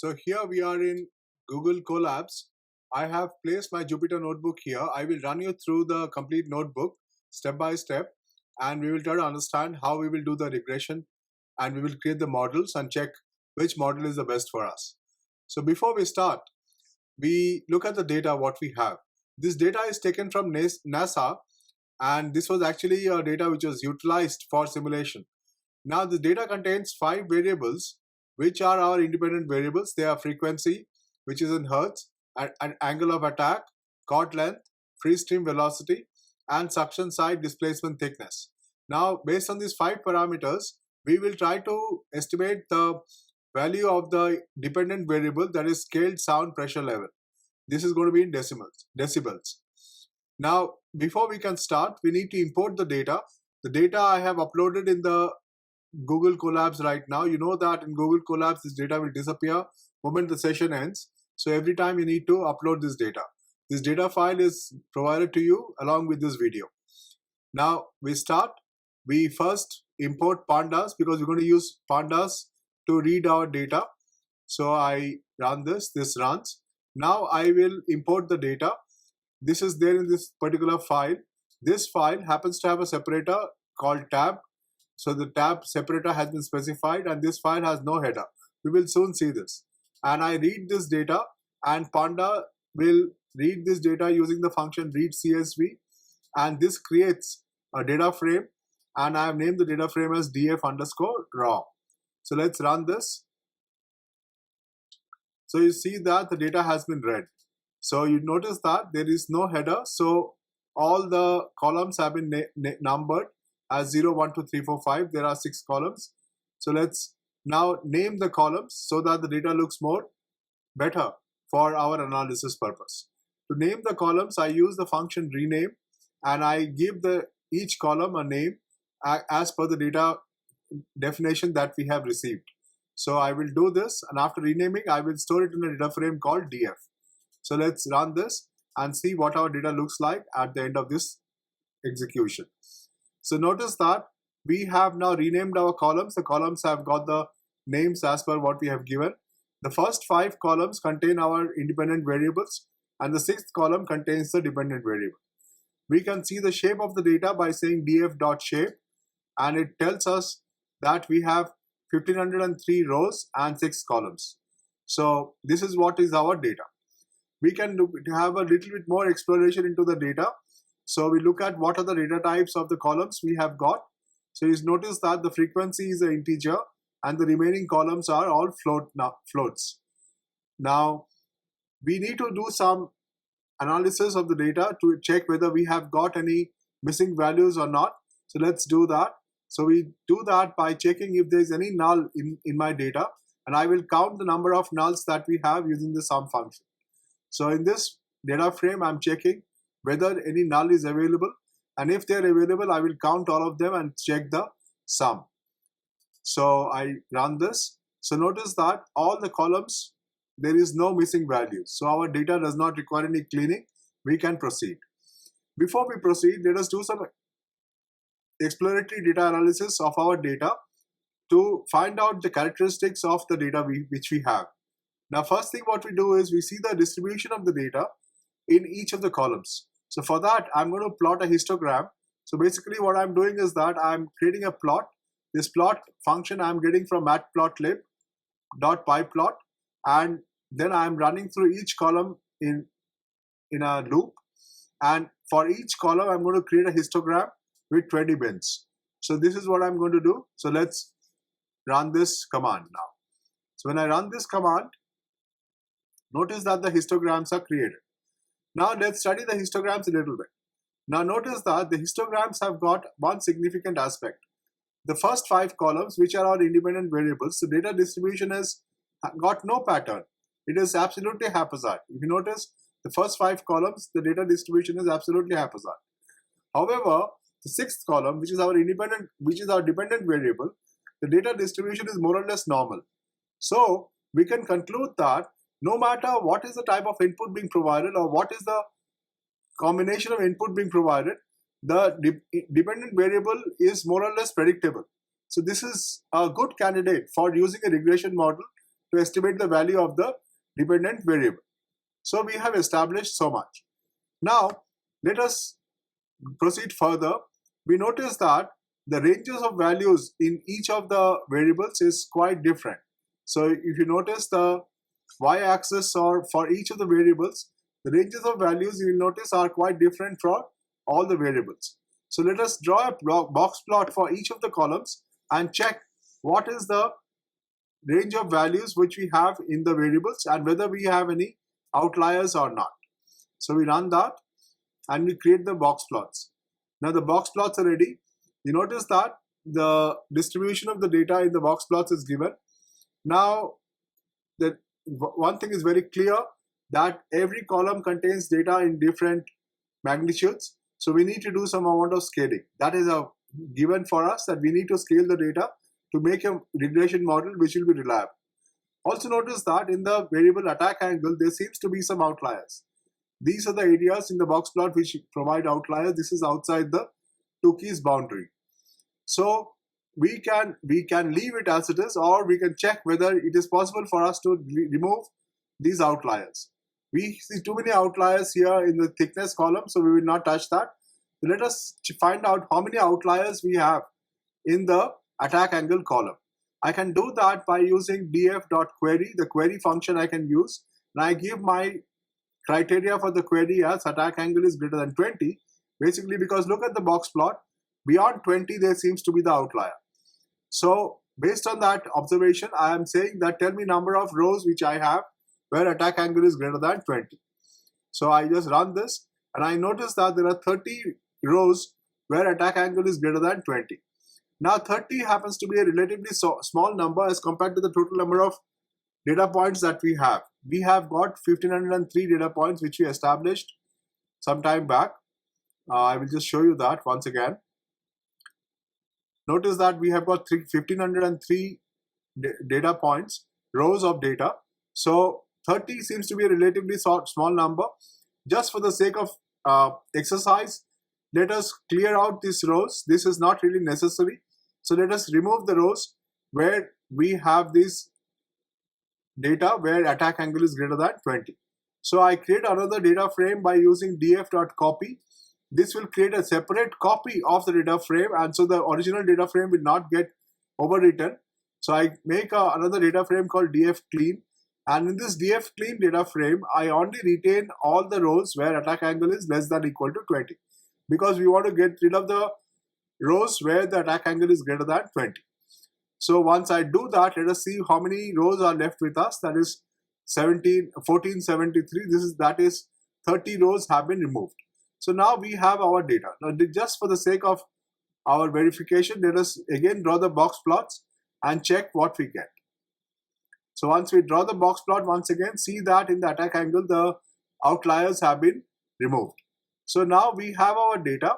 So here we are in Google Colabs. I have placed my Jupyter notebook here. I will run you through the complete notebook step by step, and we will try to understand how we will do the regression, and we will create the models and check which model is the best for us. So before we start, we look at the data what we have. This data is taken from NASA, and this was actually a data which was utilized for simulation. Now the data contains 5 variables which are our independent variables. They are frequency, which is in hertz, and angle of attack, chord length, free stream velocity, and suction side displacement thickness. Now based on these 5 parameters, we will try to estimate the value of the dependent variable, that is scaled sound pressure level. This is going to be in decibels. Now before we can start, we need to import the data. The data I have uploaded in the Google Colabs right now. You know that in Google Colabs this data will disappear moment the session ends. So every time you need to upload this data. This data file is provided to you along with this video. Now we start. We first import pandas because we're going to use pandas to read our data. So I run this runs. Now I will import the data. This is there in this particular file. This file happens to have a separator called tab. So the tab separator has been specified, and this file has no header. We will soon see this. And I read this data, and Panda will read this data using the function read CSV, and this creates a data frame, and I have named the data frame as df_raw. So let's run this. So you see that the data has been read. So you notice that there is no header. So all the columns have been numbered as 0, 1, 2, 3, 4, 5. There are 6 columns. So let's now name the columns so that the data looks better for our analysis purpose. To name the columns, I use the function rename, and I give each column a name as per the data definition that we have received. So I will do this, and after renaming, I will store it in a data frame called df. So let's run this and see what our data looks like at the end of this execution. So notice that we have now renamed our columns. The columns have got the names as per what we have given. The first 5 columns contain our independent variables, and the 6th column contains the dependent variable. We can see the shape of the data by saying df.shape, and it tells us that we have 1503 rows and 6 columns. So this is what is our data. We can have a little bit more exploration into the data. So we look at what are the data types of the columns we have got. So you notice that the frequency is an integer, and the remaining columns are all floats. Now we need to do some analysis of the data to check whether we have got any missing values or not. So let's do that. So we do that by checking if there is any null in my data, and I will count the number of nulls that we have using the sum function. So in this data frame, I'm checking whether any null is available, and if they are available, I will count all of them and check the sum. So I run this. So notice that all the columns, there is no missing values. So our data does not require any cleaning. We can proceed. Before we proceed, let us do some exploratory data analysis of our data to find out the characteristics of the data which we have. Now first thing what we do is we see the distribution of the data in each of the columns. So for that, I'm going to plot a histogram. So basically what I'm doing is that I'm creating a plot. This plot function I'm getting from matplotlib.pyplot, and then I'm running through each column in a loop. And for each column, I'm going to create a histogram with 20 bins. So this is what I'm going to do. So let's run this command now. So when I run this command, notice that the histograms are created. Now let's study the histograms a little bit. Now notice that the histograms have got one significant aspect. The first 5 columns, which are our independent variables, the data distribution has got no pattern. It is absolutely haphazard. If you notice, the first 5 columns, the data distribution is absolutely haphazard. However, the 6th column, which is our dependent variable, the data distribution is more or less normal. So we can conclude that no matter what is the type of input being provided or what is the combination of input being provided, the dependent variable is more or less predictable. So this is a good candidate for using a regression model to estimate the value of the dependent variable. So we have established so much. Now let us proceed further. We notice that the ranges of values in each of the variables is quite different. So if you notice the y-axis or for each of the variables, the ranges of values you will notice are quite different for all the variables. So let us draw a box plot for each of the columns and check what is the range of values which we have in the variables and whether we have any outliers or not. So we run that and we create the box plots. Now the box plots are ready. You notice that the distribution of the data in the box plots is given. Now the one thing is very clear, that every column contains data in different magnitudes. So we need to do some amount of scaling. That is a given for us, that we need to scale the data to make a regression model which will be reliable. Also notice that in the variable attack angle, there seems to be some outliers. These are the areas in the box plot which provide outliers. This is outside the Tukey's boundary. So we can leave it as it is, or we can check whether it is possible for us to remove these outliers. We see too many outliers here in the thickness column, so we will not touch that. So let us find out how many outliers we have in the attack angle column. I can do that by using df.query, the query function I can use, and I give my criteria for the query as attack angle is greater than 20, basically because look at the box plot, beyond 20 there seems to be the outlier. So based on that observation, I am saying that tell me number of rows which I have where attack angle is greater than 20. So I just run this and I notice that there are 30 rows where attack angle is greater than 20. Now 30 happens to be a relatively small number as compared to the total number of data points that we have. We have got 1503 data points which we established some time back. I will just show you that once again. Notice that we have got 1503 data points, rows of data. So 30 seems to be a relatively small number. Just for the sake of exercise, let us clear out these rows. This is not really necessary. So let us remove the rows where we have this data where attack angle is greater than 20. So I create another data frame by using df.copy. This will create a separate copy of the data frame, and so the original data frame will not get overwritten. So I make another data frame called df_clean, and in this df_clean data frame, I only retain all the rows where attack angle is less than or equal to 20, because we want to get rid of the rows where the attack angle is greater than 20. So once I do that, let us see how many rows are left with us. That is 1473. That is 30 rows have been removed. So now we have our data. Now just for the sake of our verification, let us again draw the box plots and check what we get. So once we draw the box plot once again, see that in the attack angle the outliers have been removed. So now we have our data.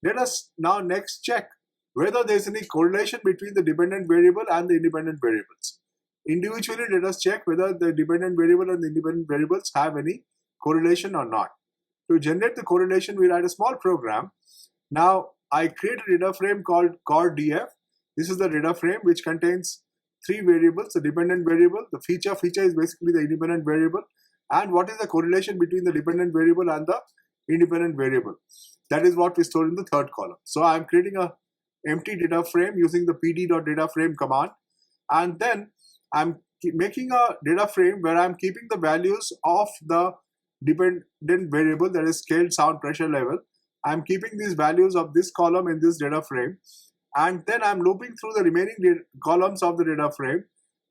Let us now next check whether there is any correlation between the dependent variable and the independent variables. Individually, let us check whether the dependent variable and the independent variables have any correlation or not. To generate the correlation, we write a small program. Now I create a data frame called core_df. This is the data frame which contains three variables: the dependent variable, the feature is basically the independent variable, and what is the correlation between the dependent variable and the independent variable. That is what we store in the third column. So I am creating a empty data frame using the pd.dataframe command, and then I'm making a data frame where I'm keeping the values of the dependent variable, that is scaled sound pressure level. I'm keeping these values of this column in this data frame, and then I'm looping through the remaining columns of the data frame,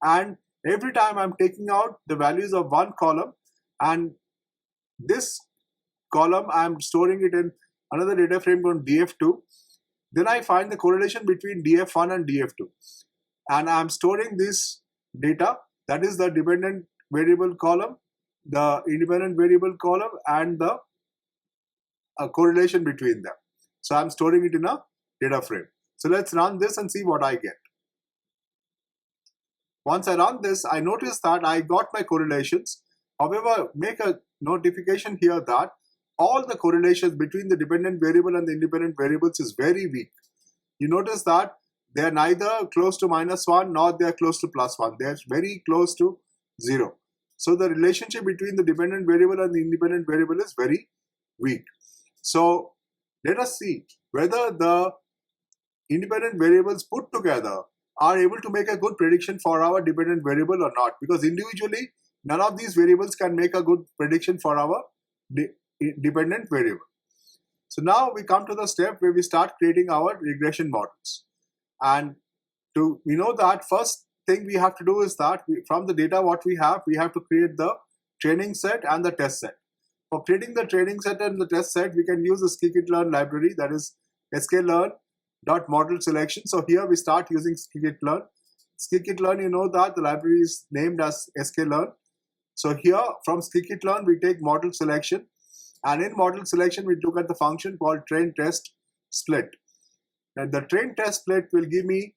and every time I'm taking out the values of one column, and this column I'm storing it in another data frame called df2. Then I find the correlation between df1 and df2, and I'm storing this data, that is the dependent variable column, the independent variable column, and the correlation between them. So I'm storing it in a data frame. So let's run this and see what I get. Once I run this, I notice that I got my correlations. However, make a notification here that all the correlations between the dependent variable and the independent variables is very weak. You notice that They are neither close to -1 nor they are close to +1. They are very close to 0. So the relationship between the dependent variable and the independent variable is very weak. So let us see whether the independent variables put together are able to make a good prediction for our dependent variable or not, because individually none of these variables can make a good prediction for our dependent variable. So now we come to the step where we start creating our regression models. And we know that first thing we have to do is that from the data what we have to create the training set and the test set. For creating the training set and the test set, we can use the scikit-learn library, that is sklearn.model selection. So here we start using scikit-learn. Scikit-learn, you know that the library is named as sklearn. So here from scikit-learn we take model selection, and in model selection we look at the function called train test split. And the train test split will give me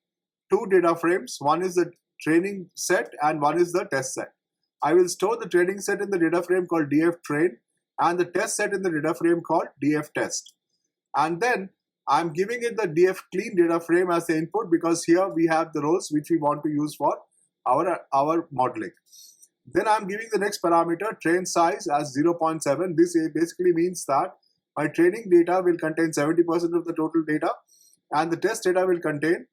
two data frames. One is the training set and one is the test set. I will store the training set in the data frame called dftrain and the test set in the data frame called dftest. And then I'm giving it the dfclean data frame as the input, because here we have the rows which we want to use for our modeling. Then I'm giving the next parameter, train size, as 0.7. This basically means that my training data will contain 70% of the total data and the test data will contain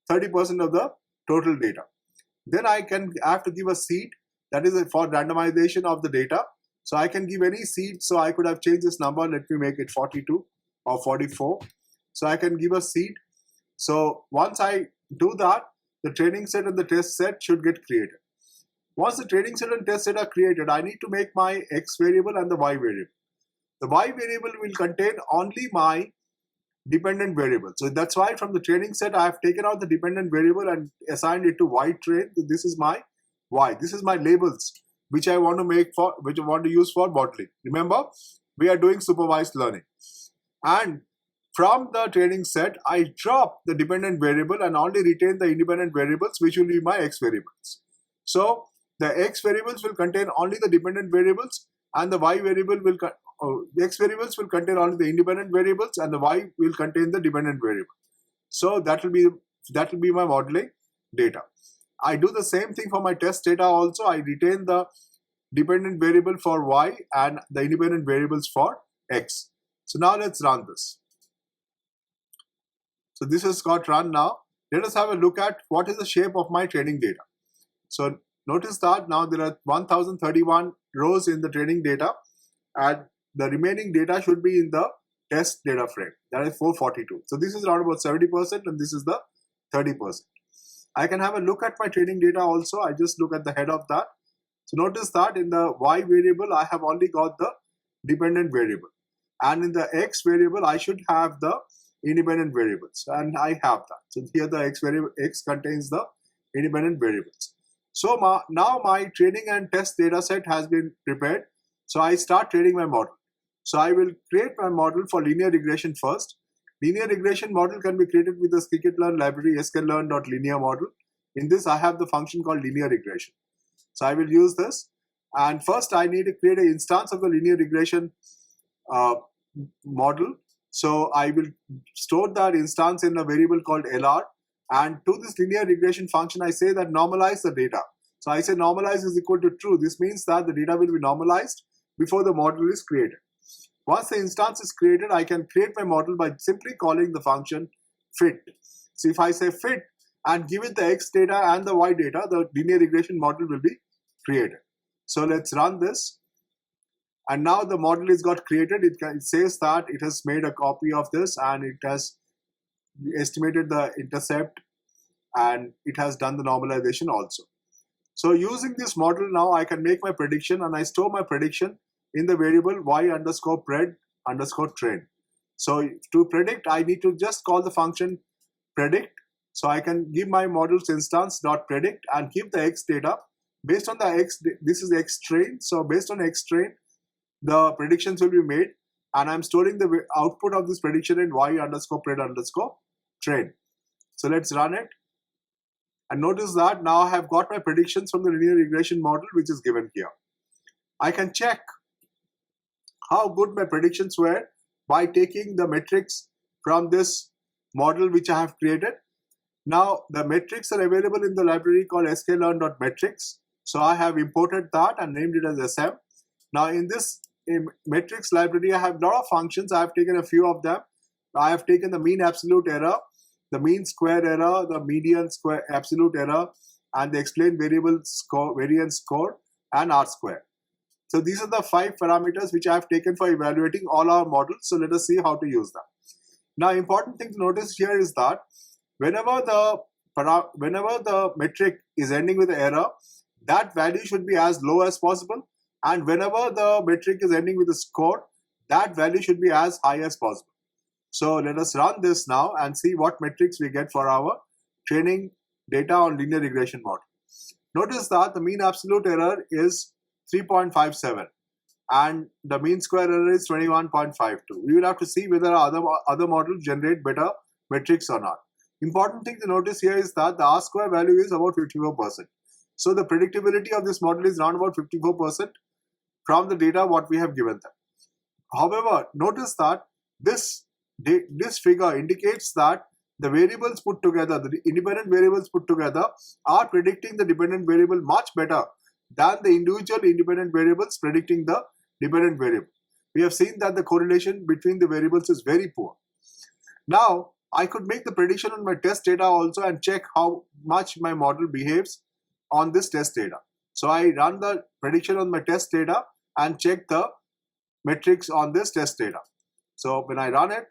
30% of the total data. Then I have to give a seed, that is for randomization of the data. So I can give any seed. So I could have changed this number. Let me make it 42 or 44. So I can give a seed. So once I do that, the training set and the test set should get created. Once the training set and test set are created, I need to make my x variable and the y variable. The y variable will contain only my dependent variable. So that's why from the training set, I have taken out the dependent variable and assigned it to y train. So this is my y. This is my labels, which I want to which I want to use for modeling. Remember, we are doing supervised learning. And from the training set, I drop the dependent variable and only retain the independent variables, which will be my x variables. So the x variables will contain only the dependent variables, and the y variable will the x variables will contain only the independent variables, and the y will contain the dependent variable. So that will be my modeling data. I do the same thing for my test data also. I retain the dependent variable for y and the independent variables for x. So now let's run this. So this has got run now. Let us have a look at what is the shape of my training data. So notice that now there are 1031 rows in the training data, and the remaining data should be in the test data frame, that is 442. So this is around about 70% and this is the 30%. I can have a look at my training data also. I just look at the head of that. So notice that in the y variable, I have only got the dependent variable. And in the x variable, I should have the independent variables. And I have that. So here the x variable, x contains the independent variables. So now my training and test data set has been prepared. So I start training my model. So I will create my model for linear regression first. Linear regression model can be created with the scikit-learn library sklearn.linear model. In this, I have the function called linear regression. So I will use this. And first, I need to create an instance of the linear regression model. So I will store that instance in a variable called LR. And to this linear regression function, I say that normalize the data. So I say normalize is equal to true. This means that the data will be normalized before the model is created. Once the instance is created, I can create my model by simply calling the function fit. So if I say fit and give it the x data and the y data, the linear regression model will be created. So let's run this. And now the model is got created. It says that it has made a copy of this and it has estimated the intercept and it has done the normalization also. So using this model now, I can make my prediction and I store my prediction in the variable y_pred_train. So to predict, I need to just call the function predict. So I can give my model's instance .predict and give the x data based on the x. This is x train. So based on x train, the predictions will be made, and I'm storing the output of this prediction in y_pred_train. So let's run it. And notice that now I have got my predictions from the linear regression model, which is given here. I can check how good my predictions were by taking the metrics from this model which I have created. Now the metrics are available in the library called sklearn.metrics. So I have imported that and named it as SM. Now in this metrics library, I have a lot of functions. I have taken a few of them. I have taken the mean absolute error, the mean square error, the median square absolute error, and the explained variable score, variance score, and R square. So these are the 5 parameters which I have taken for evaluating all our models. So let us see how to use them. Now, important thing to notice here is that whenever the metric is ending with an error, that value should be as low as possible, and whenever the metric is ending with a score, that value should be as high as possible. So let us run this now and see what metrics we get for our training data on linear regression model. Notice that the mean absolute error is 3.57 and the mean square error is 21.52. We will have to see whether other models generate better metrics or not. Important thing to notice here is that the R square value is about 54%. So the predictability of this model is around about 54% from the data what we have given them. However, notice that this figure indicates that the variables put together, the independent variables put together, are predicting the dependent variable much better than the individual independent variables predicting the dependent variable. We have seen that the correlation between the variables is very poor. Now, I could make the prediction on my test data also and check how much my model behaves on this test data. So I run the prediction on my test data and check the metrics on this test data. So when I run it,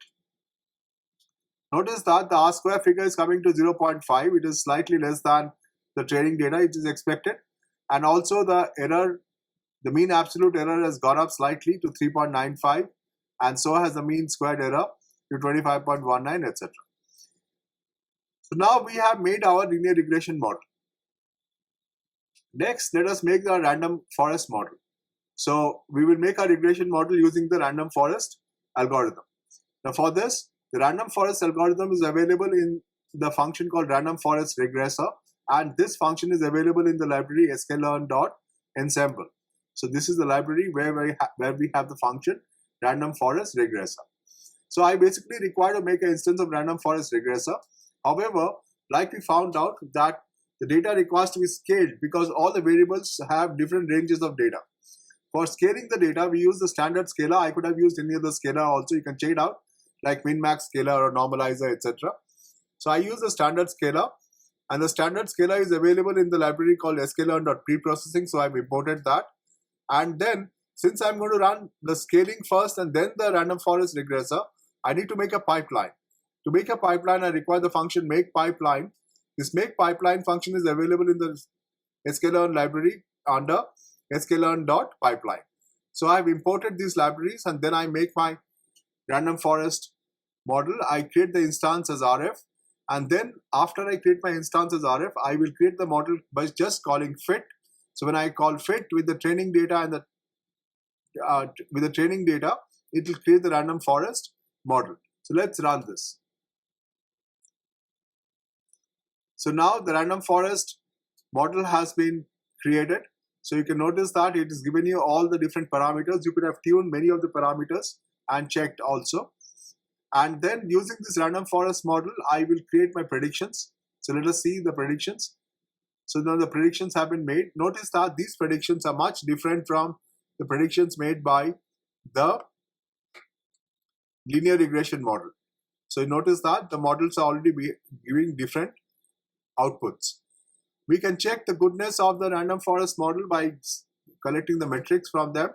notice that the R square figure is coming to 0.5. It is slightly less than the training data it is expected. And also the error, the mean absolute error has gone up slightly to 3.95, and so has the mean squared error to 25.19, etc. So now we have made our linear regression model. Next, let us make the random forest model. So we will make our regression model using the random forest algorithm. Now for this, the random forest algorithm is available in the function called random forest regressor, and this function is available in the library sklearn.ensemble. So this is the library where we have the function random forest regressor. So I basically require to make an instance of random forest regressor. However, like we found out that the data requires to be scaled because all the variables have different ranges of data. For scaling the data, we use the standard scaler. I could have used any other scaler also. You can check it out, like min-max scaler or normalizer, etc. So I use the standard scaler, and the standard scaler is available in the library called sklearn.preprocessing. So I've imported that. And then, since I'm going to run the scaling first and then the random forest regressor, I need to make a pipeline. To make a pipeline, I require the function make pipeline. This make pipeline function is available in the sklearn library under sklearn.pipeline. So I've imported these libraries and then I make my random forest model. I create the instance as RF, and then after I create my instance as RF, I will create the model by just calling fit. So when I call fit with the training data and with the training data, it will create the random forest model. So let's run this. So now the random forest model has been created. So you can notice that it is given you all the different parameters. You could have tuned many of the parameters and checked also. And then using this random forest model, I will create my predictions. So let us see the predictions. So now the predictions have been made. Notice that these predictions are much different from the predictions made by the linear regression model. So you notice that the models are already giving different outputs. We can check the goodness of the random forest model by collecting the metrics from them.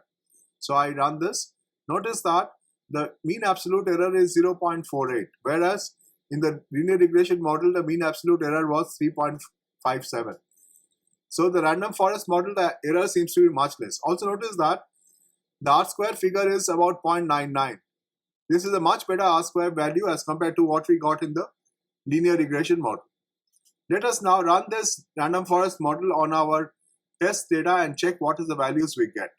So I run this. Notice that the mean absolute error is 0.48, whereas in the linear regression model, the mean absolute error was 3.57. So the random forest model, the error seems to be much less. Also notice that the R square figure is about 0.99. This is a much better R square value as compared to what we got in the linear regression model. Let us now run this random forest model on our test data and check what is the values we get.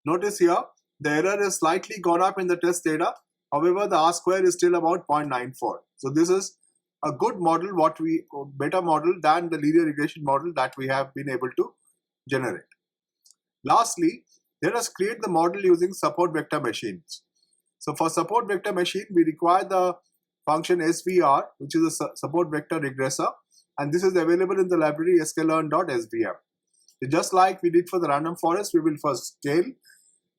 Notice here, the error is slightly gone up in the test data. However, the R square is still about 0.94. So this is a good model, better model than the linear regression model that we have been able to generate. Lastly, let us create the model using support vector machines. So for support vector machine, we require the function SVR, which is a support vector regressor, and this is available in the library sklearn.svm. So just like we did for the random forest, we will first scale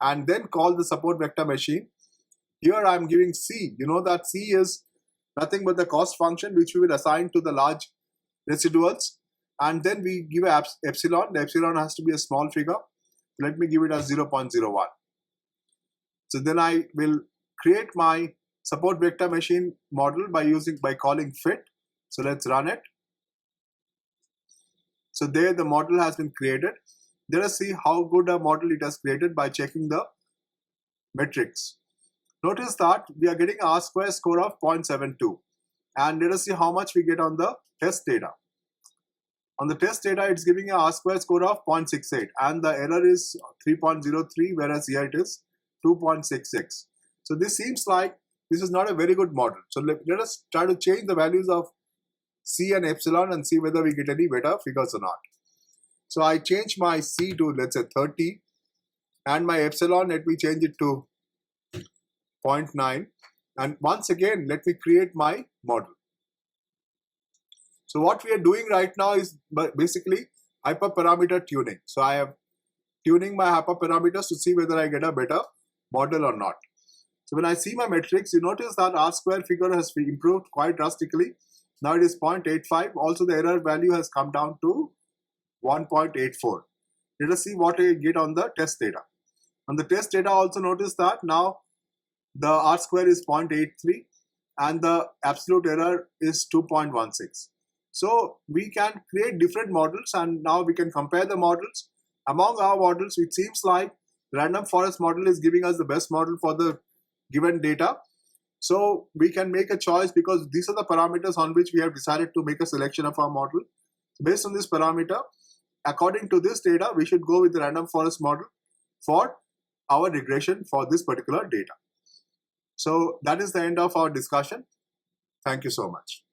and then call the support vector machine. Here I am giving C. You know that C is nothing but the cost function which we will assign to the large residuals, and then we give a epsilon. The epsilon has to be a small figure. Let me give it as 0.01. So then I will create my support vector machine model by calling fit. So let's run it. So there the model has been created. Let us see how good a model it has created by checking the metrics. Notice that we are getting R square score of 0.72, and let us see how much we get on the test data. On the test data, it's giving a R square score of 0.68, and the error is 3.03, whereas here it is 2.66. So this seems like this is not a very good model. So let us try to change the values of C and epsilon and see whether we get any better figures or not. So I change my C to, let's say, 30, and my epsilon, let me change it to 0.9, and once again let me create my model. So what we are doing right now is basically hyperparameter tuning. So I am tuning my hyperparameters to see whether I get a better model or not. So when I see my metrics, you notice that R square figure has improved quite drastically. Now it is 0.85. Also the error value has come down to 1.84. Let us see what I get on the test data. On the test data, also notice that now the R square is 0.83 and the absolute error is 2.16. So we can create different models, and now we can compare the models. Among our models, it seems like random forest model is giving us the best model for the given data. So we can make a choice because these are the parameters on which we have decided to make a selection of our model. Based on this parameter, according to this data, we should go with the random forest model for our regression for this particular data. So that is the end of our discussion. Thank you so much.